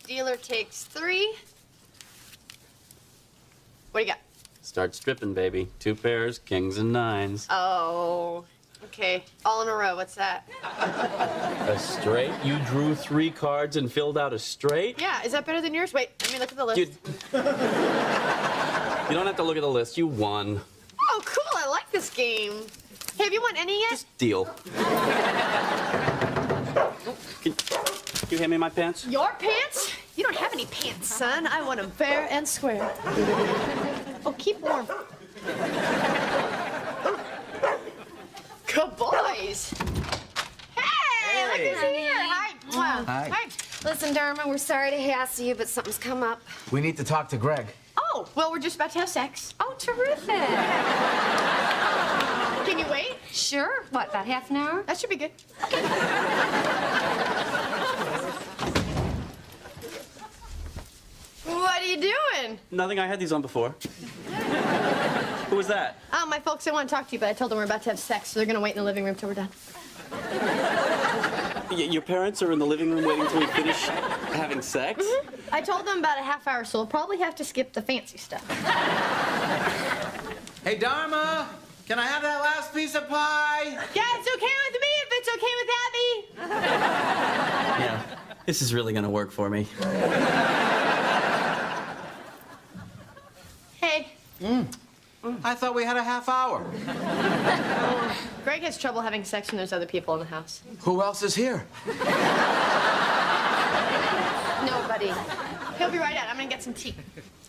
Dealer takes 3. What do you got? Start stripping, baby. 2 pairs, kings and 9s. Oh, okay. All in a row. What's that? A straight? You drew 3 cards and filled out a straight? Yeah, is that better than yours? Wait, let me look at the list. You don't have to look at the list. You won. Oh, cool. I like this game. Hey, have you won any yet? Just deal. Can you hand me my pants? Your pants? You don't have any pants, son. I want them fair and square. Oh, keep warm. Good boys. Hey, look who's here. Hi. Hi. Hi. Listen, Dharma, we're sorry to hassle you, but something's come up. We need to talk to Greg. Oh, well, we're just about to have sex. Oh, terrific. Can you wait? Sure. What, about half an hour? That should be good. What are you doing? Nothing. I had these on before. Who was that? Oh, my folks, they want to talk to you, but I told them we're about to have sex, so they're going to wait in the living room till we're done. Your parents are in the living room waiting till we finish having sex? Mm-hmm. I told them about a half hour, so we'll probably have to skip the fancy stuff. Hey, Dharma, can I have that last piece of pie? Yeah, it's okay with me if it's okay with Abby. Yeah. This is really gonna work for me. Hey. I thought we had a half hour. Greg has trouble having sex when there's other people in the house. Who else is here? Nobody. He'll be right out. I'm gonna get some tea.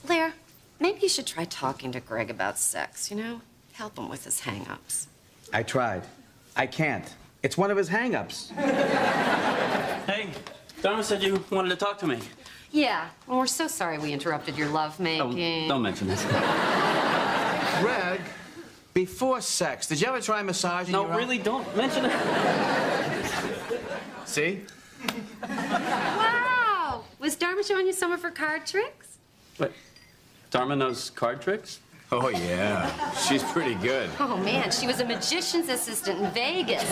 Claire, maybe you should try talking to Greg about sex, you know? Help him with his hang-ups. I tried. I can't. It's one of his hang-ups. Hey, Donna said you wanted to talk to me. Yeah, well, we're so sorry we interrupted your lovemaking. Oh, don't mention this. Greg, before sex, did you ever try massaging No, your own- really, don't mention it. See? Wow! Was Dharma showing you some of her card tricks? Wait, Dharma knows card tricks? Oh, yeah. She's pretty good. Oh, man, she was a magician's assistant in Vegas. Was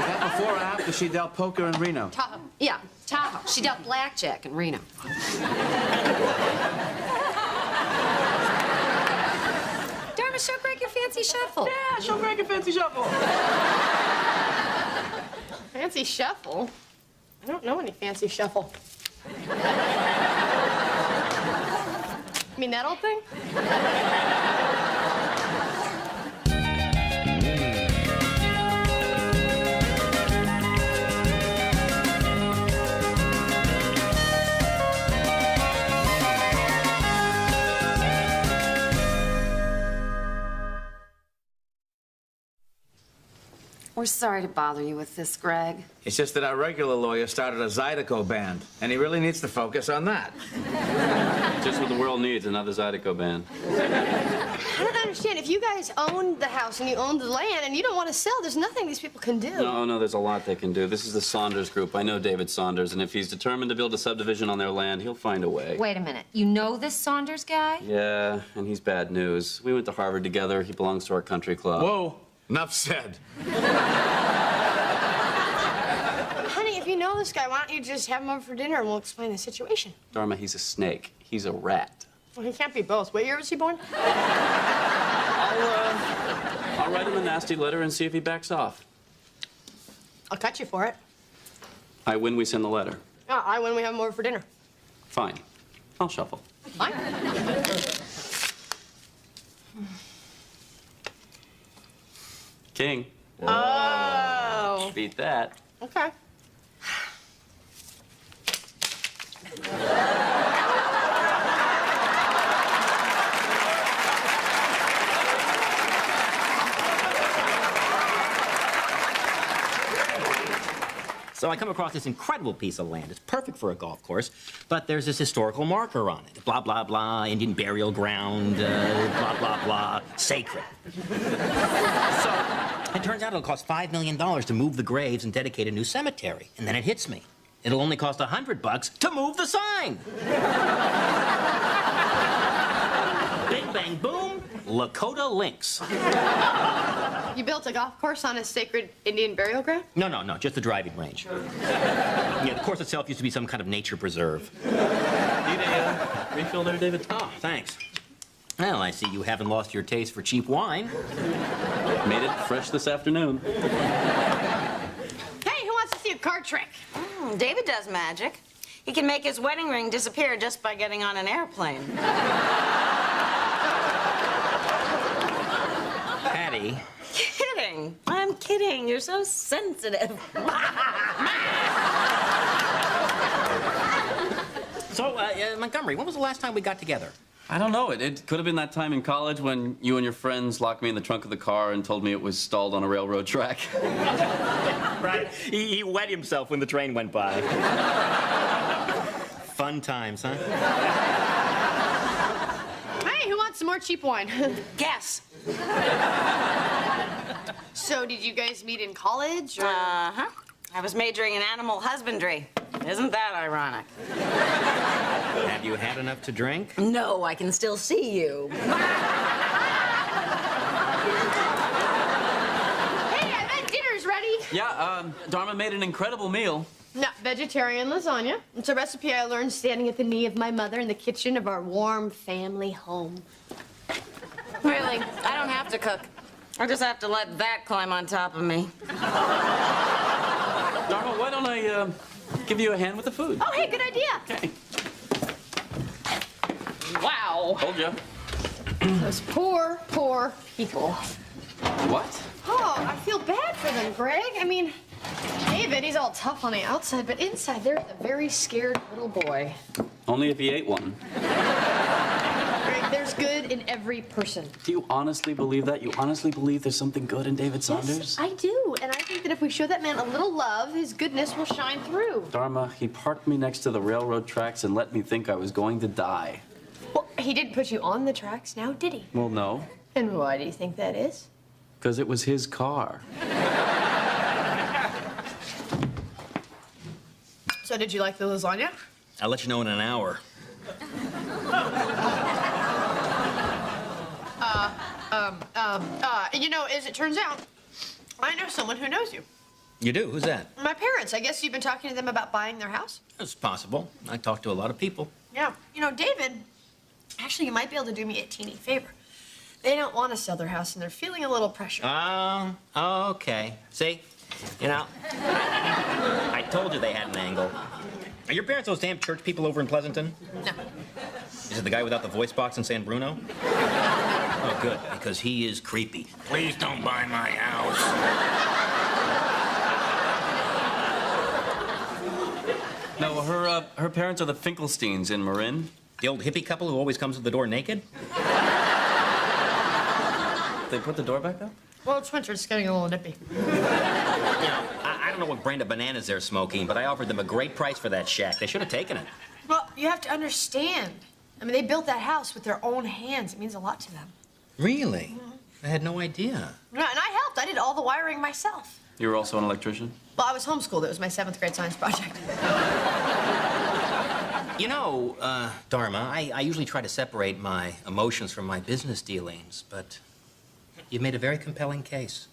that before or after she dealt poker in Reno? Tahoe. Yeah, Tahoe. She dealt blackjack in Reno. Dharma, show Greg your fancy shuffle. Yeah, show Greg a fancy shuffle. Fancy shuffle? I don't know any fancy shuffle. You mean that old thing? We're sorry to bother you with this, Greg. It's just that our regular lawyer started a Zydeco band, and he really needs to focus on that. Just what the world needs, another Zydeco band. I don't understand. If you guys owned the house and you owned the land and you don't want to sell, there's nothing these people can do. No, there's a lot they can do. This is the Saunders Group. I know David Saunders, and if he's determined to build a subdivision on their land, he'll find a way. Wait a minute. You know this Saunders guy? Yeah, and he's bad news. We went to Harvard together. He belongs to our country club. Whoa, enough said. Honey, if you know this guy, why don't you just have him over for dinner and we'll explain the situation? Dharma, he's a snake. He's a rat. Well, he can't be both. What year was he born? I'll write him a nasty letter and see if he backs off. I'll cut you for it. I win, we send the letter. Oh, I win, we have him over for dinner. Fine. I'll shuffle. Fine. King. Oh. Beat that. Okay. So I come across this incredible piece of land. It's perfect for a golf course, but there's this historical marker on it. Blah, blah, blah, Indian burial ground, blah, blah, blah, sacred. So it turns out it'll cost $5 million to move the graves and dedicate a new cemetery. And then it hits me. It'll only cost $100 to move the sign. Big bang boom, Lakota Lynx. You built a golf course on a sacred Indian burial ground? No, just the driving range. Yeah, the course itself used to be some kind of nature preserve. Need a refill there, David? Oh, thanks. Well, I see you haven't lost your taste for cheap wine. Made it fresh this afternoon. Hey, who wants to see a card trick? David does magic. He can make his wedding ring disappear just by getting on an airplane. Patty. Kidding. I'm kidding. You're so sensitive. So, Montgomery, when was the last time we got together? I don't know. It could have been that time in college when you and your friends locked me in the trunk of the car and told me it was stalled on a railroad track. Right. He wet himself when the train went by. Fun times, huh? Hey, who wants some more cheap wine? Guess. So, did you guys meet in college? Or... Uh-huh. I was majoring in animal husbandry. Isn't that ironic? Have you had enough to drink? No, I can still see you. Hey, I bet dinner's ready. Yeah, Dharma made an incredible meal. No, vegetarian lasagna. It's a recipe I learned standing at the knee of my mother in the kitchen of our warm family home. Really, I don't have to cook. I just have to let that climb on top of me. Dharma, why don't I give you a hand with the food? Oh, hey, good idea. Okay. Wow. Told you. Those poor, poor people. What? Oh, I feel bad for them, Greg. I mean, David, he's all tough on the outside, but inside there's a very scared little boy. Only if he ate one. Greg, there's good in every person. Do you honestly believe that? You honestly believe there's something good in David Saunders? Yes, I do. And I think that if we show that man a little love, his goodness will shine through. Dharma, he parked me next to the railroad tracks and let me think I was going to die. Well, he didn't put you on the tracks now, did he? Well, no, And why do you think that is? because it was his car. So did you like the lasagna? I'll let you know in an hour. You know, as it turns out, I know someone who knows you. You do? Who's that? My parents. I guess you've been talking to them about buying their house? It's possible. I talk to a lot of people. Yeah. You know, David, actually, you might be able to do me a teeny favor. They don't want to sell their house, and they're feeling a little pressure. Okay. See? You know, I told you they had an angle. Are your parents those damn church people over in Pleasanton? No. Is it the guy without the voice box in San Bruno? Oh, good, because he is creepy. Please don't buy my house. No, her parents are the Finkelsteins in Marin. The old hippie couple who always comes to the door naked? They put the door back up? Well, it's winter. It's getting a little nippy. You know, I don't know what brand of bananas they're smoking, but I offered them a great price for that shack. They should have taken it. Well, you have to understand. I mean, they built that house with their own hands. It means a lot to them. Really? I had no idea. Yeah, and I helped. I did all the wiring myself. You were also an electrician? Well, I was homeschooled. It was my 7th grade science project. You know, Dharma, I usually try to separate my emotions from my business dealings, but you made a very compelling case.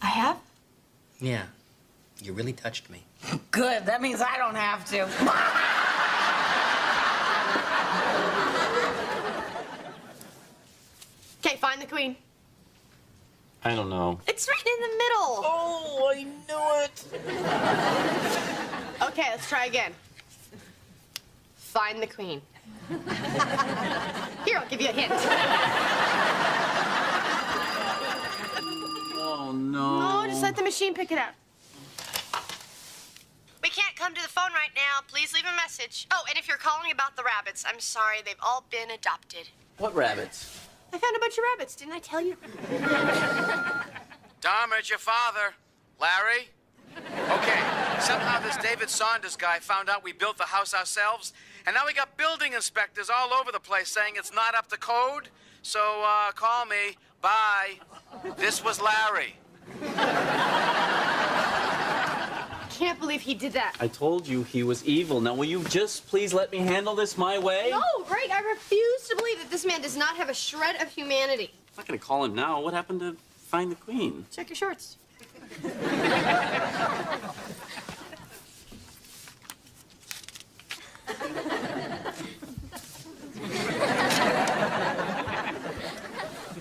I have? Yeah. You really touched me. Good. That means I don't have to. Okay, find the queen. I don't know. It's right in the middle. Oh, I knew it. Okay, let's try again. Find the queen. Here, I'll give you a hint. Oh, no. No, just let the machine pick it up. We can't come to the phone right now. Please leave a message. Oh, and if you're calling about the rabbits, I'm sorry. They've all been adopted. What rabbits? I found a bunch of rabbits. Didn't I tell you? Dharma, it's your father. Larry? Okay, somehow this David Saunders guy found out we built the house ourselves, and now we got building inspectors all over the place saying it's not up to code. So, call me. Bye. This was Larry. Can't believe he did that. I told you he was evil. Now, will you just please let me handle this my way? No, Greg, I refuse to believe that this man does not have a shred of humanity. I'm not going to call him now. What happened to find the queen? Check your shorts.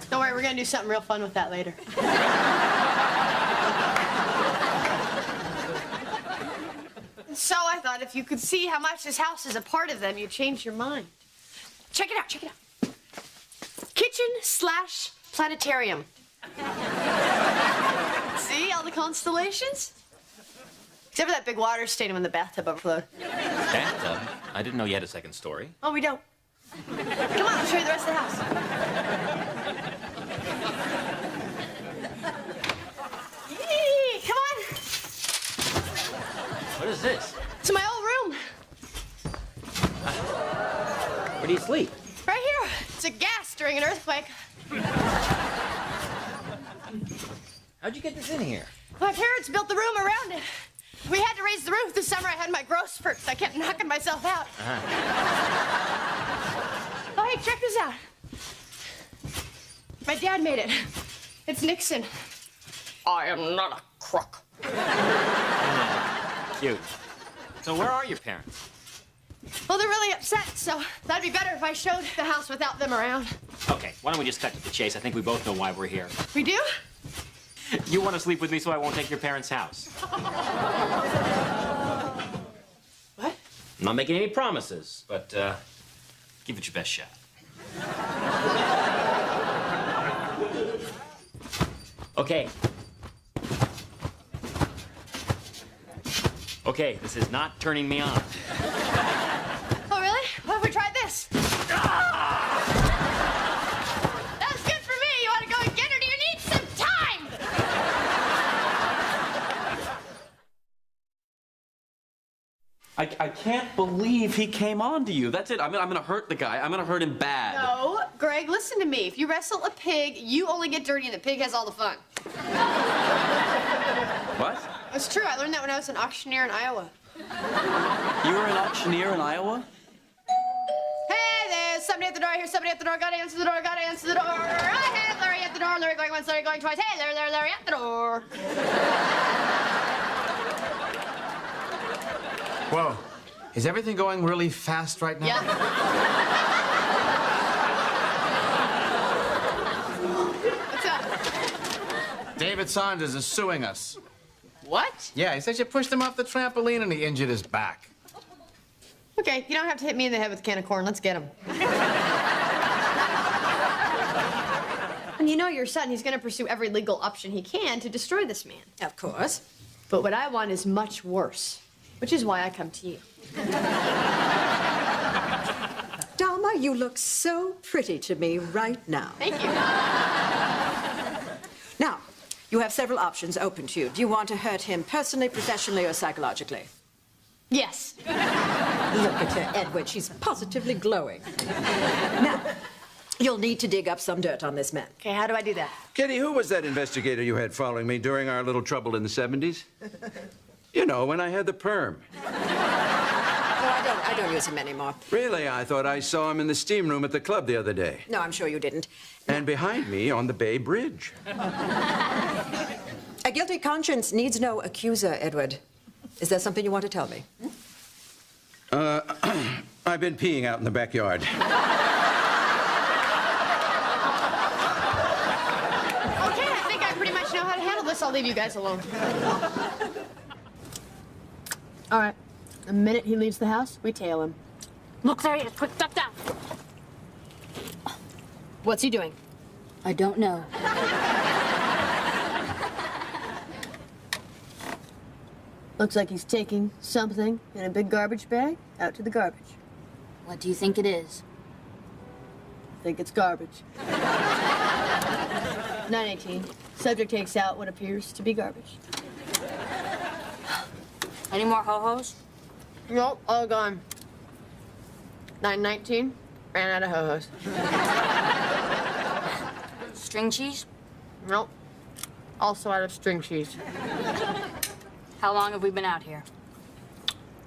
Don't worry, we're gonna do something real fun with that later. So I thought if you could see how much this house is a part of them, you'd change your mind. Check it out, check it out. Kitchen/planetarium. See all the constellations? Except for that big water stain when the bathtub overflowed. Bathtub? I didn't know you had a second story. Oh, we don't. Come on, I'll show you the rest of the house. Yee, come on. What is this? It's my old room. Where do you sleep? Right here. It's a gas during an earthquake. How'd you get this in here? My parents built the room around it. We had to raise the roof this summer. I had my growth spurts. I kept knocking myself out. Oh, hey, check this out. My dad made it. It's Nixon. I am not a crook. Cute. So where are your parents? Well, they're really upset, so that'd be better if I showed the house without them around. Okay, why don't we just cut to the chase? I think we both know why we're here. We do? You want to sleep with me so I won't take your parents' house. What? I'm not making any promises, but give it your best shot. Okay. Okay, this is not turning me on. Oh, really? What if we tried this? That's good for me. You want to go and get her? Do you need some time? I can't believe he came on to you. That's it. I'm gonna hurt the guy. I'm gonna hurt him bad. No, Greg, listen to me. If you wrestle a pig, you only get dirty and the pig has all the fun. What? It's true. I learned that when I was an auctioneer in Iowa. You were an auctioneer in Iowa? Hey, there's somebody at the door. Here's somebody at the door. Gotta answer the door. Gotta answer the door. I had Larry at the door. Larry going once, Larry going twice. Hey, Larry at the door. Whoa. Is everything going really fast right now? Yeah. What's up? David Saunders is suing us. What? Yeah, he says you pushed him off the trampoline and he injured his back. Okay, you don't have to hit me in the head with a can of corn. Let's get him. And you know your son, he's gonna pursue every legal option he can to destroy this man. Of course. But what I want is much worse, which is why I come to you. Dharma, you look so pretty to me right now. Thank you. Now, you have several options open to you. Do you want to hurt him personally, professionally, or psychologically? Yes. Look at her, Edward. She's positively glowing. Now, you'll need to dig up some dirt on this man. Okay, how do I do that? Kitty, who was that investigator you had following me during our little trouble in the 70s? You know, when I had the perm. No, I don't use him anymore. Really, I thought I saw him in the steam room at the club the other day. No, I'm sure you didn't. And behind me on the Bay Bridge. A guilty conscience needs no accuser, Edward. Is there something you want to tell me? I've been peeing out in the backyard. Okay, I think I pretty much know how to handle this. I'll leave you guys alone. All right. The minute he leaves the house, we tail him. Look, there he is. Quick, duck down. What's he doing? I don't know. Looks like he's taking something in a big garbage bag out to the garbage. What do you think it is? I think it's garbage. 9:18. Subject takes out what appears to be garbage. Any more ho-hos? Nope, all gone. 9:19. Ran out of ho-hos. String cheese? Nope. Also out of string cheese. How long have we been out here?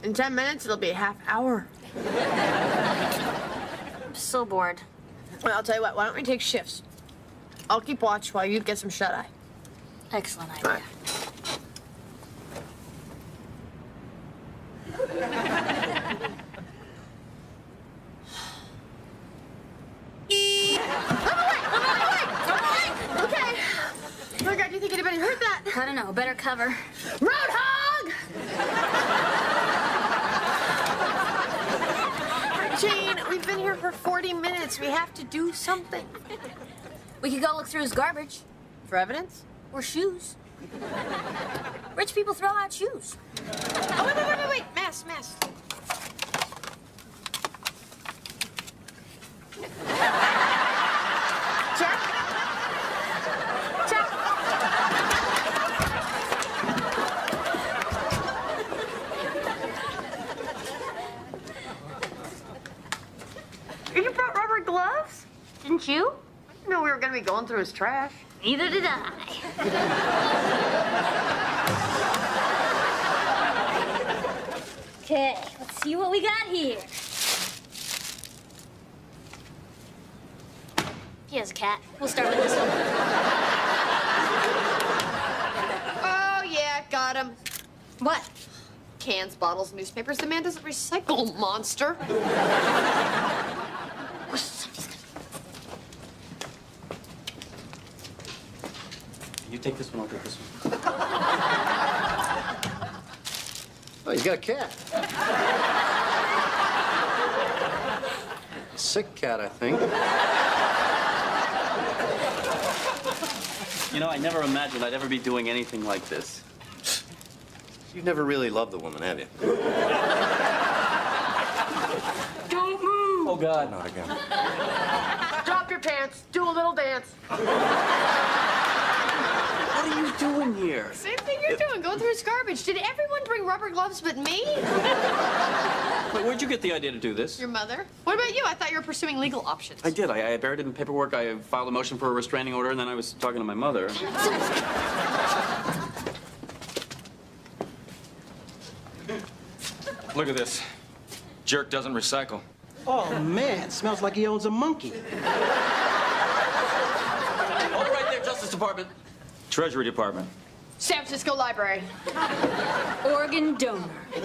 In 10 minutes, it'll be a half hour. I'm so bored. Well, I'll tell you what, why don't we take shifts? I'll keep watch while you get some shut-eye. Excellent idea. All right. Okay. Oh my God, do you think anybody heard that? I don't know. Better cover. Roadhog! Jane, we've been here for 40 minutes. We have to do something. We could go look through his garbage. For evidence? Or shoes. Rich people throw out shoes. Oh, wait. Mask. Check. You brought rubber gloves? Didn't you? I didn't know we were going to be going through his trash. Neither did I. Okay, let's see what we got here. He has a cat. We'll start with this one. Oh, yeah, got him. What? Cans, bottles, newspapers. The man doesn't recycle, monster. You take this one, I'll take this one. Oh, he's got a cat. A sick cat, I think. You know, I never imagined I'd ever be doing anything like this. You've never really loved the woman, have you? Don't move. Oh, God. Not again. Drop your pants. Do a little dance. What are you doing here? Same thing you're doing, going through his garbage. Did everyone bring rubber gloves but me? Wait, where'd you get the idea to do this? Your mother? What about you? I thought you were pursuing legal options. I did. I buried it in paperwork. I filed a motion for a restraining order, and then I was talking to my mother. Look at this. Jerk doesn't recycle. Oh, man, smells like he owns a monkey. Hold it right there, Justice Department. Treasury Department. San Francisco Library. Organ donor. What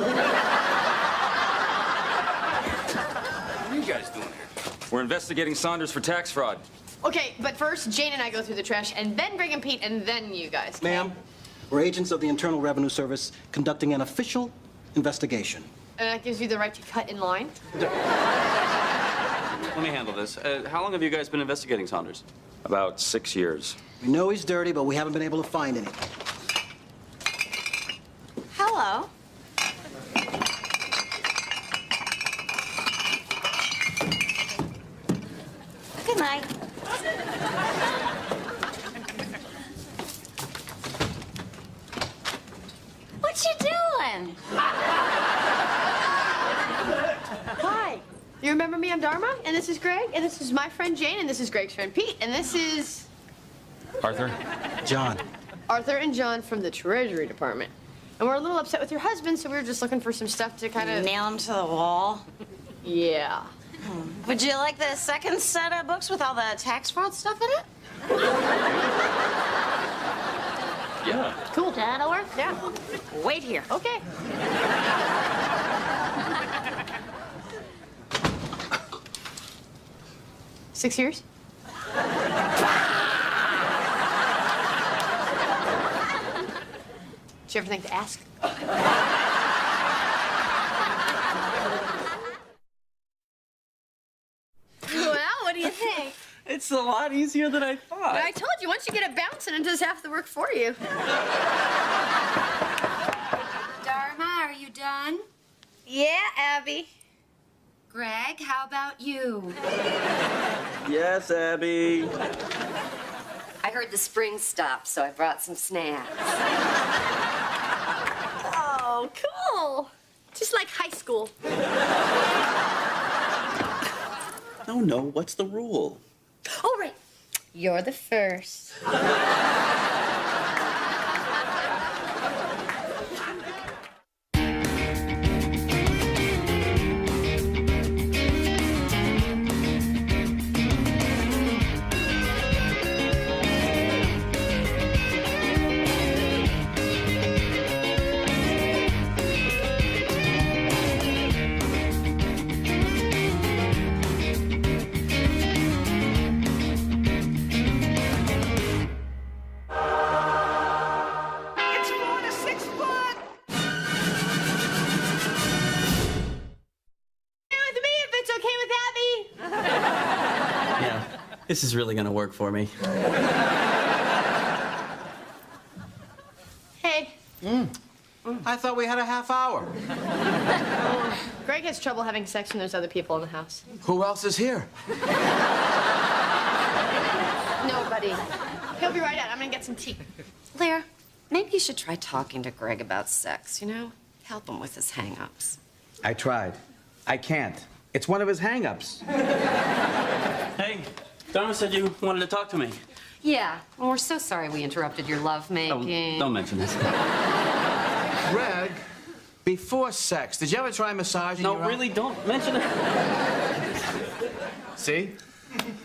are you guys doing here? We're investigating Saunders for tax fraud. Okay, but first, Jane and I go through the trash, and then Greg and Pete, and then you guys. Ma'am, we're agents of the Internal Revenue Service conducting an official investigation. And that gives you the right to cut in line? Let me handle this. How long have you guys been investigating Saunders? About 6 years. We know he's dirty, but we haven't been able to find anything. Hello. Good night. What you doing? Hi. You remember me? I'm Dharma, and this is Greg, and this is my friend Jane, and this is Greg's friend Pete, and this is... Arthur? John. Arthur and John from the Treasury Department. And we're a little upset with your husband, so we were just looking for some stuff to kind of... Nail him to the wall. Yeah. Would you like the second set of books with all the tax fraud stuff in it? Yeah. Cool. That'll work? Yeah. Wait here. Okay. Six years? Did you ever think to ask? Well, what do you think? It's a lot easier than I thought. I told you, once you get it bouncing, it does half the work for you. Dharma, are you done? Yeah, Abby. Greg, how about you? Yes, Abby. I heard the spring stopped, so I brought some snacks. Oh, cool. Just like high school. No, what's the rule? Oh, right. You're the first. This is really gonna work for me. Hey. I thought we had a half hour. Greg has trouble having sex when there's other people in the house. Who else is here? Nobody. He'll be right out. I'm gonna get some tea. Blair, maybe you should try talking to Greg about sex, you know? Help him with his hang-ups. I tried. I can't. It's one of his hang-ups. Hey, Donna said you wanted to talk to me. Yeah, well, we're so sorry we interrupted your lovemaking. Oh, don't mention this. Greg, before sex, did you ever try massaging No, your own- really, don't mention it. See?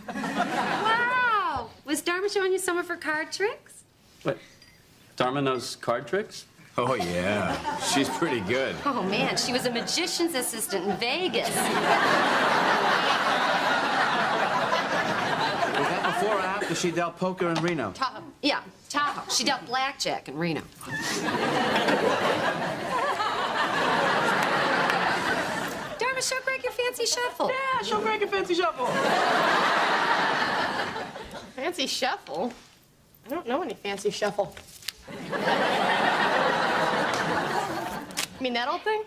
Wow! Was Dharma showing you some of her card tricks? What? Dharma knows card tricks? Oh, yeah. She's pretty good. Oh, man, she was a magician's assistant in Vegas. Was that before or after she dealt poker in Reno? Tahoe. Yeah, Tahoe. She dealt blackjack in Reno. Dharma, show Greg your fancy shuffle. Yeah, show Greg a fancy shuffle. Fancy shuffle? I don't know any fancy shuffle. You mean that old thing?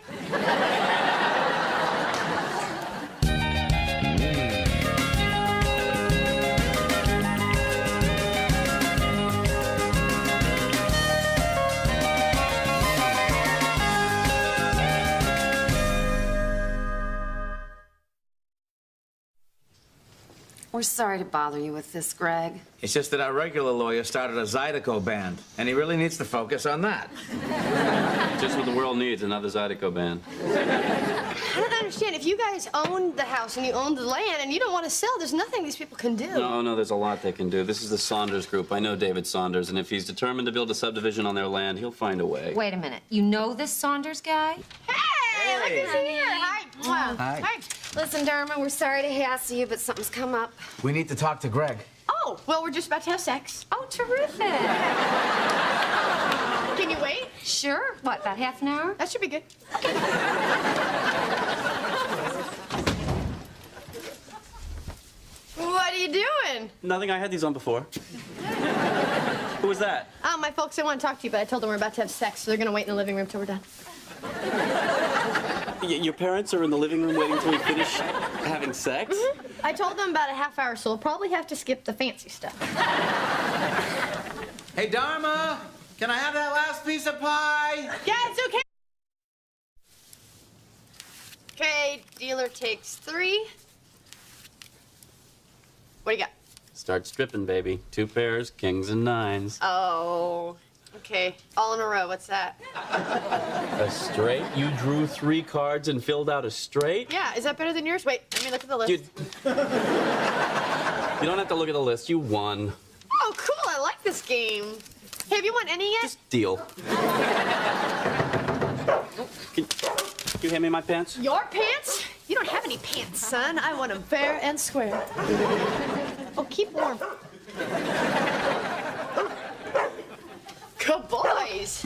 We're sorry to bother you with this, Greg. It's just that our regular lawyer started a Zydeco band, and he really needs to focus on that. Just what the world needs, another Zydeco band. I don't understand. If you guys owned the house and you owned the land and you don't want to sell, there's nothing these people can do. No, there's a lot they can do. This is the Saunders group. I know David Saunders, and if he's determined to build a subdivision on their land, he'll find a way. Wait a minute. You know this Saunders guy? Hey, look who's here. Hi. Hi. Hi. Listen, Dharma, we're sorry to hassle you, but something's come up. We need to talk to Greg. Oh, well, we're just about to have sex. Oh, terrific. Can you wait? Sure. What, about half an hour? That should be good. What are you doing? Nothing. I had these on before. Who was that? Oh, my folks, they want to talk to you, but I told them we're about to have sex, so they're going to wait in the living room till we're done. Your parents are in the living room waiting till we finish having sex? Mm-hmm. I told them about a half hour, so we'll probably have to skip the fancy stuff. Hey, Dharma, can I have that last piece of pie? Yeah, it's okay. Okay, dealer takes 3. What do you got? Start stripping, baby. 2 pairs, kings and 9s. Oh, okay. All in a row. What's that? A straight? You drew 3 cards and filled out a straight? Yeah, is that better than yours? Wait, let me look at the list. You don't have to look at the list. You won. Oh, cool. I like this game. Hey, have you won any yet? Deal. Can you hand me my pants? Your pants? You don't have any pants, son. I want them fair and square. Oh, keep warm. Good boys.